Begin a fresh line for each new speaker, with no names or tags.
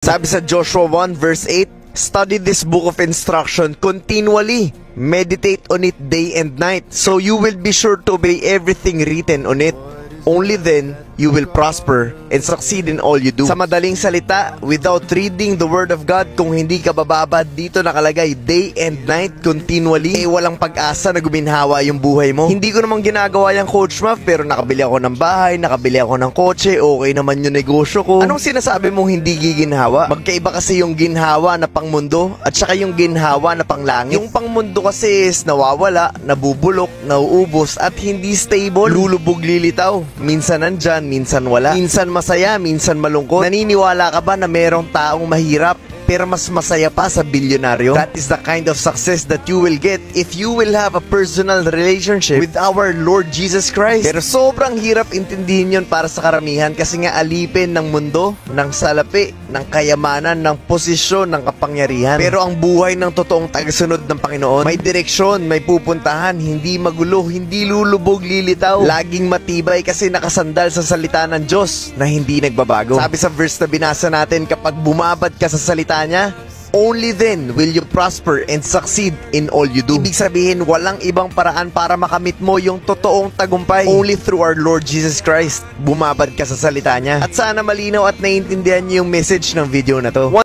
Sabi sa Joshua 1 verse 8, study this book of instruction continually. Meditate on it day and night, so you will be sure to obey everything written on it. Only then, you will prosper and succeed in all you do. Sa madaling salita, without reading the Word of God, kung hindi ka bababad, dito nakalagay, day and night, continually, walang pag-asa na guminhawa yung buhay mo. Hindi ko namang ginagawa yung Coach Mav, pero nakabili ako ng bahay, nakabili ako ng kotse, okay naman yung negosyo ko. Anong sinasabi mong hindi giginhawa? Magkaiba kasi yung ginhawa na pangmundo, at saka yung ginhawa na panglangit. Yung pangmundo kasi is nawawala, nabubulok, nauubos, at hindi stable, lulubog lilitaw. Minsan nandyan, minsan wala. Minsan masaya, minsan malungkot. Naniniwala ka ba na merong taong mahirap pero mas masaya pa sa bilyonaryo? That is the kind of success that you will get if you will have a personal relationship with our Lord Jesus Christ. Pero sobrang hirap intindihin yon para sa karamihan kasi nga alipin ng mundo, ng salapi, ng kayamanan, ng posisyon, ng kapangyarihan. Pero ang buhay ng totoong tagasunod ng Panginoon, may direksyon, may pupuntahan, hindi magulo, hindi lulubog, lilitaw. Laging matibay kasi nakasandal sa salita ng Diyos na hindi nagbabago. Sabi sa verse na binasa natin, kapag bumabad ka sa salita niya, only then will you prosper and succeed in all you do. Ibig sabihin, walang ibang paraan para makamit mo yung totoong tagumpay. Only through our Lord Jesus Christ. Bumabad ka sa salita niya. At sana malinaw at naiintindihan niyo yung message ng video na to.